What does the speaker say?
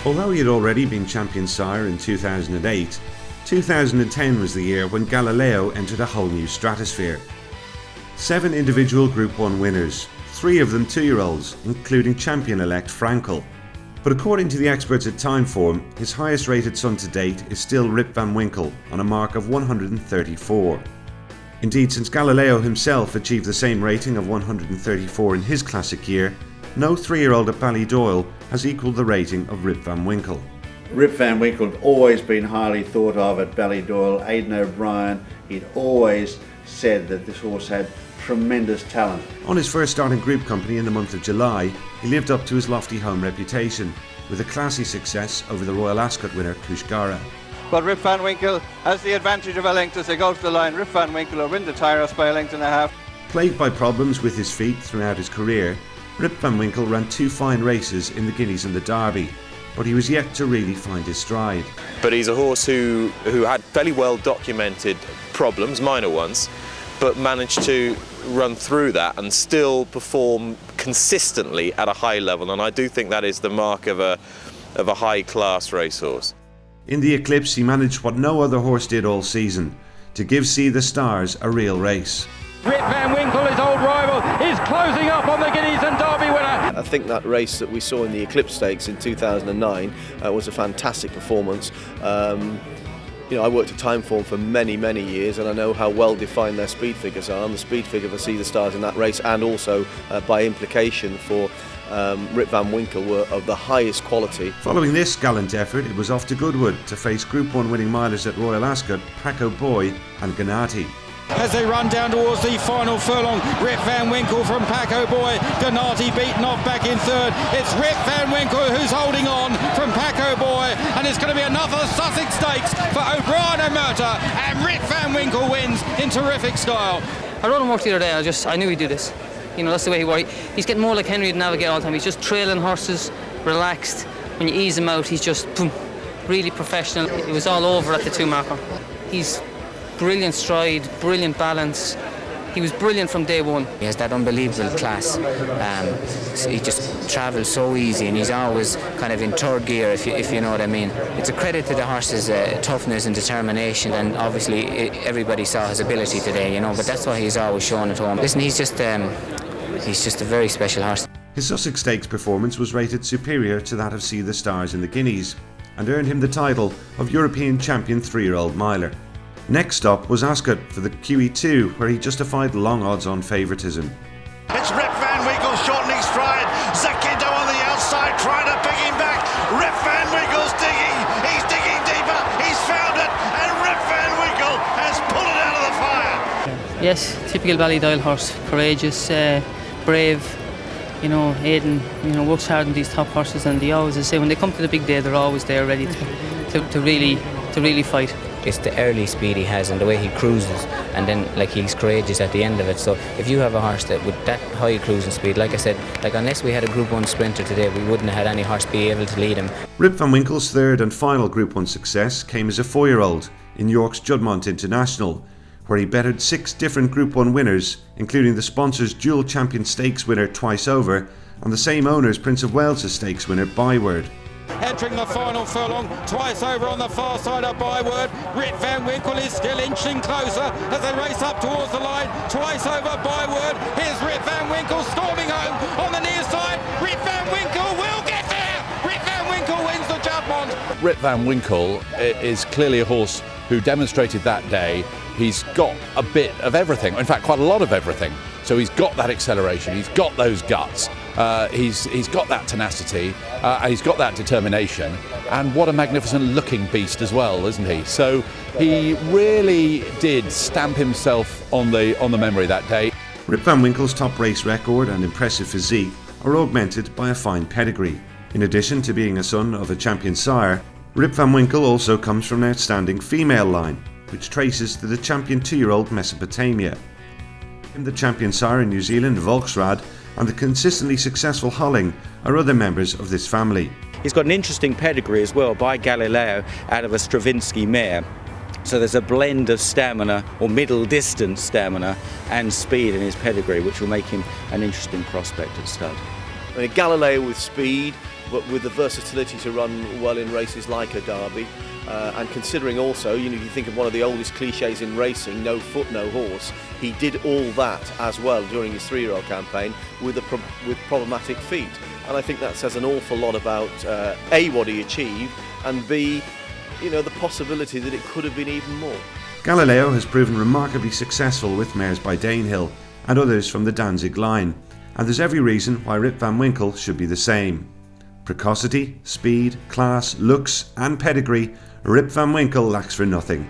Although he had already been champion sire in 2008, 2010 was the year when Galileo entered a whole new stratosphere. 7 individual Group 1 winners, 3 of them 2-year-olds, including champion-elect Frankel. But according to the experts at Timeform, his highest rated son to date is still Rip Van Winkle on a mark of 134. Indeed, since Galileo himself achieved the same rating of 134 in his classic year, no 3-year-old at Ballydoyle has equalled the rating of Rip Van Winkle. Rip Van Winkle had always been highly thought of at Ballydoyle. Aidan O'Brien, he'd always said that this horse had tremendous talent. On his first start in Group Company in the month of July, he lived up to his lofty home reputation, with a classy success over the Royal Ascot winner Kushgara. But Rip Van Winkle has the advantage of a length as they go to the line. Rip Van Winkle will win the Tyros by a length and a half. Plagued by problems with his feet throughout his career, Rip Van Winkle ran 2 fine races in the Guineas and the Derby, but he was yet to really find his stride. But he's a horse who had fairly well documented problems, minor ones, but managed to run through that and still perform consistently at a high level, and I do think that is the mark of a high-class racehorse. In the Eclipse, he managed what no other horse did all season, to give See the Stars a real race. Rip Van Winkle, his old rival, is closing up on the Guineas and Derby winner. I think that race that we saw in the Eclipse Stakes in 2009 was a fantastic performance. I worked at Timeform for many years, and I know how well defined their speed figures are, and the speed figure for See the Stars in that race, and also by implication for Rip Van Winkle, were of the highest quality. Following this gallant effort, it was off to Goodwood to face Group 1 winning milers at Royal Ascot, Paco Boy and Gennady. As they run down towards the final furlong, Rip Van Winkle from Paco Boy, Gennady beaten off back in third. It's Rip Van Winkle who's holding on from Paco Boy, and it's going to be another Sussex Stakes for O'Brien and Murta, and Rip Van Winkle wins in terrific style. I rode him work the other day, I knew he'd do this. That's the way he works. He's getting more like Henry to navigate all the time. He's just trailing horses, relaxed. When you ease him out, he's just boom, really professional. It was all over at the 2-marker. He's brilliant stride, brilliant balance. He was brilliant from day one. He has that unbelievable class. He just travels so easy, and he's always kind of in third gear, if you know what I mean. It's a credit to the horse's toughness and determination, and obviously everybody saw his ability today, but that's why he's always shown at home. Listen, he's just a very special horse. His Sussex Stakes performance was rated superior to that of See the Stars in the Guineas, and earned him the title of European Champion 3-year-old miler. Next up was Ascot for the QE2, where he justified long odds-on favouritism. It's Rip Van Winkle shortening stride. Zakinto on the outside trying to pick him back. Rip Van Winkle's digging. He's digging deeper. He's found it, and Rip Van Winkle has pulled it out of the fire. Yes, typical Ballydoyle horse, courageous, brave. Aidan, works hard on these top horses, and they always say when they come to the big day, they're always there, ready to really fight. It's the early speed he has and the way he cruises, and then he's courageous at the end of it. So if you have a horse that with that high cruising speed, like I said, unless we had a Group 1 sprinter today, we wouldn't have had any horse be able to lead him. Rip Van Winkle's third and final Group 1 success came as a 4-year-old in York's Juddmonte International, where he bettered 6 different Group 1 winners, including the sponsor's dual champion stakes winner Twice Over, and the same owner's Prince of Wales' stakes winner Byword. Entering the final furlong, Twice Over on the far side of Byword. Rip Van Winkle is still inching closer as they race up towards the line. Twice Over, Byword. Here's Rip Van Winkle storming home on the near side. Rip Van Winkle will get there. Rip Van Winkle wins the Juddmonte. Rip Van Winkle is clearly a horse who demonstrated that day he's got a bit of everything, in fact quite a lot of everything. So he's got that acceleration, he's got those guts, he's got that tenacity, he's got that determination, and what a magnificent looking beast as well, isn't he? So he really did stamp himself on the memory that day. Rip Van Winkle's top race record and impressive physique are augmented by a fine pedigree. In addition to being a son of a champion sire, Rip Van Winkle also comes from an outstanding female line, which traces to the champion 2-year-old Mesopotamia. The champion sire in New Zealand, Volksraad, and the consistently successful Holling are other members of this family. He's got an interesting pedigree as well by Galileo out of a Stravinsky mare. So there's a blend of stamina, or middle distance stamina, and speed in his pedigree, which will make him an interesting prospect at stud. Galileo with speed, but with the versatility to run well in races like a Derby. And considering also, you think of one of the oldest cliches in racing, no foot, no horse, he did all that as well during his 3-year-old campaign with problematic feet. And I think that says an awful lot about A, what he achieved, and B, the possibility that it could have been even more. Galileo has proven remarkably successful with mares by Danehill and others from the Danzig line, and there's every reason why Rip Van Winkle should be the same. Precocity, speed, class, looks and pedigree, Rip Van Winkle lacks for nothing.